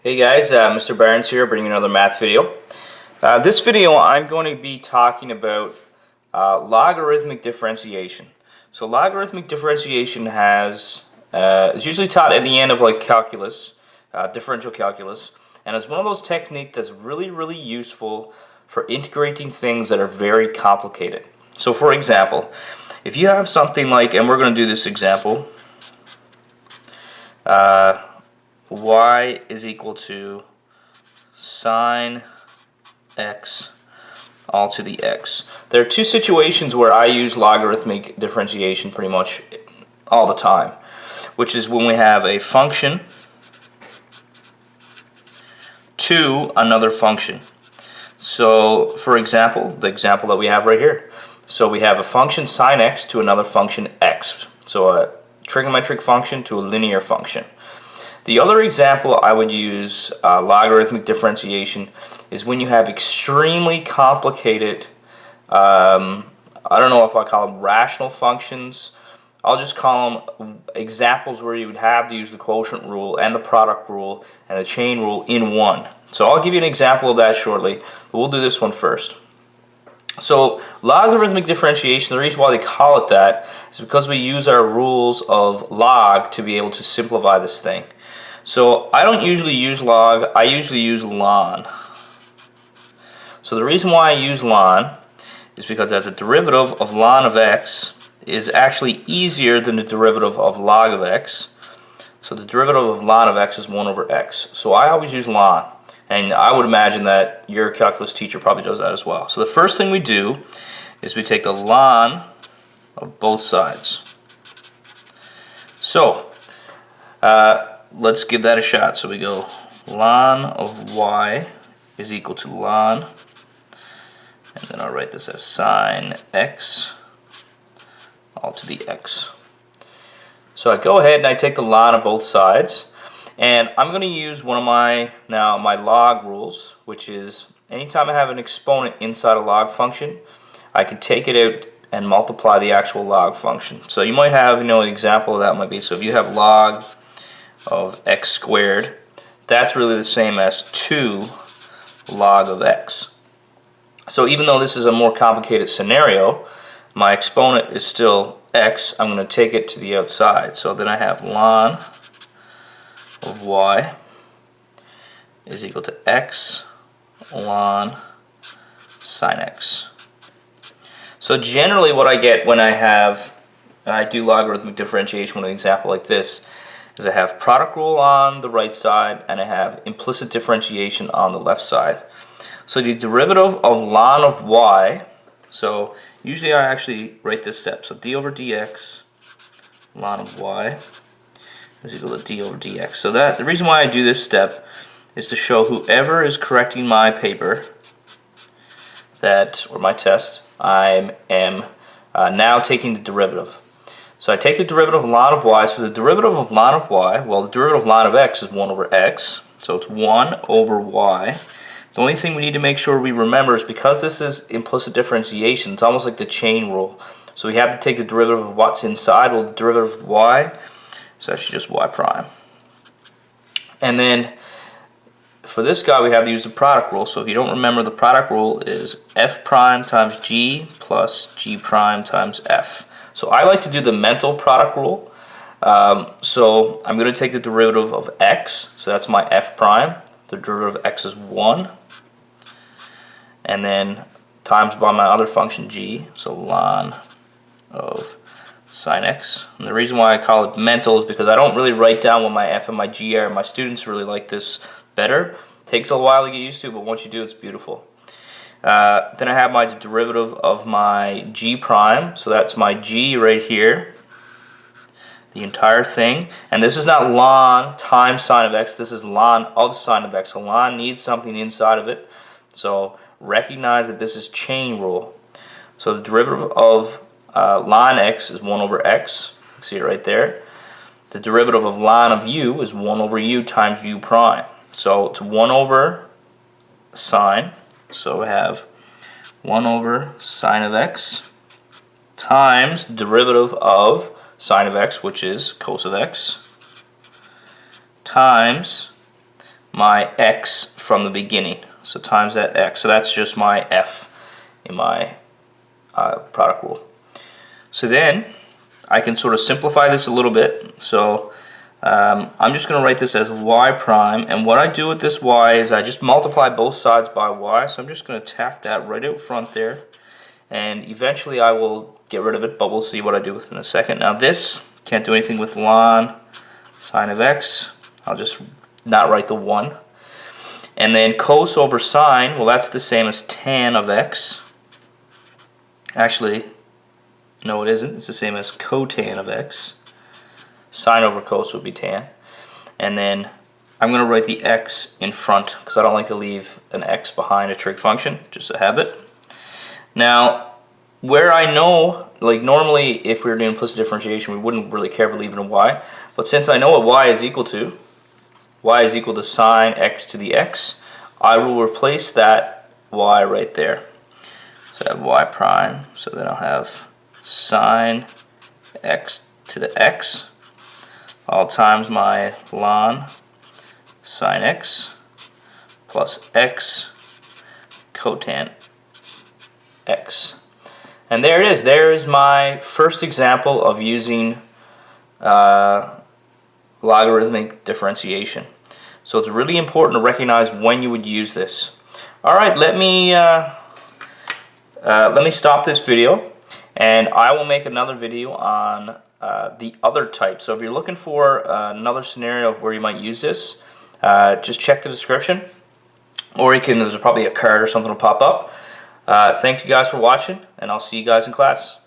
Hey guys, Mr. Barnes here, bringing another math video. This video I'm going to be talking about logarithmic differentiation. So logarithmic differentiation is usually taught at the end of like calculus, differential calculus, and it's one of those techniques that's really useful for integrating things that are very complicated. So for example, if you have something like, and we're going to do this example, y is equal to sine x all to the x. There are two situations where I use logarithmic differentiation pretty much all the time, which is when we have a function to another function. So for example, the example that we have right here. So we have a function sine x to another function x. So a trigonometric function to a linear function. The other example I would use logarithmic differentiation is when you have extremely complicated, I don't know if I call them rational functions. I'll just call them examples where you would have to use the quotient rule and the product rule and the chain rule in one. So I'll give you an example of that shortly, but we'll do this one first. So logarithmic differentiation, the reason why they call it that is because we use our rules of log to be able to simplify this thing. So I don't usually use log, I usually use ln. So the reason why I use ln is because the derivative of ln of x is actually easier than the derivative of log of x. So the derivative of ln of x is 1 over x. So I always use ln. And I would imagine that your calculus teacher probably does that as well. So the first thing we do is we take the ln of both sides. So let's give that a shot. So we go ln of y is equal to ln, and then I'll write this as sine x all to the x. So I go ahead and I take the ln of both sides, and I'm going to use one of my log rules, which is anytime I have an exponent inside a log function, I can take it out and multiply the actual log function. So you might have, an example of that might be, so if you have log of x squared, that's really the same as 2 log of x. So even though this is a more complicated scenario, my exponent is still x. I'm going to take it to the outside. So then I have ln of y is equal to x ln sine x. So generally what I get when I do logarithmic differentiation with an example like this is I have product rule on the right side and I have implicit differentiation on the left side. So the derivative of ln of y, so usually I actually write this step. So d over dx ln of y is equal to d over dx. So the reason why I do this step is to show whoever is correcting my paper or my test, I am now taking the derivative. So I take the derivative of ln of y. So the derivative of ln of y, well, the derivative of ln of x is 1 over x. So it's 1 over y. The only thing we need to make sure we remember is because this is implicit differentiation, it's almost like the chain rule. So we have to take the derivative of what's inside. Well, the derivative of y is actually just y prime. And then for this guy, we have to use the product rule. So if you don't remember, the product rule is f prime times g plus g prime times f. So I like to do the mental product rule. So I'm going to take the derivative of x. So that's my f prime. The derivative of x is 1. And then times by my other function g. So ln of sine x. And the reason why I call it mental is because I don't really write down what my f and my g are. My students really like this better. Takes a while to get used to, but once you do, it's beautiful. Then I have my derivative of my g prime, so that's my g right here, the entire thing. And this is not ln times sine of x, this is ln of sine of x. So ln needs something inside of it. So recognize that this is chain rule. So the derivative of ln x is 1 over x. You can see it right there. The derivative of ln of u is 1 over u times u prime. So it's 1 over sine. So we have 1 over sine of x times the derivative of sine of x, which is cos of x, times my x from the beginning. So times that x. So that's just my f in my product rule. So then I can sort of simplify this a little bit. So I'm just going to write this as y prime, and what I do with this y is I just multiply both sides by y. So I'm just going to tack that right out front there, and eventually I will get rid of it, but we'll see what I do with it in a second. Now this can't do anything with ln sine of x. I'll just not write the 1. And then cos over sine, well, that's the same as tan of x. Actually, no, it isn't. It's the same as cotan of x. Sine over cos would be tan. And then I'm going to write the x in front because I don't like to leave an x behind a trig function, just a habit. Now, where I know, like normally if we were doing implicit differentiation, we wouldn't really care about leaving a y. But since I know what y is equal to sine x to the x, I will replace that y right there. So I have y prime, so then I'll have sine x to the x, all times my ln sine x plus x cotan x. And there it is. There is my first example of using logarithmic differentiation. So it's really important to recognize when you would use this. All right, let me stop this video, and I will make another video on the other type. So if you're looking for another scenario where you might use this, just check the description, or you can, there's probably a card or something will pop up. Thank you guys for watching, and I'll see you guys in class.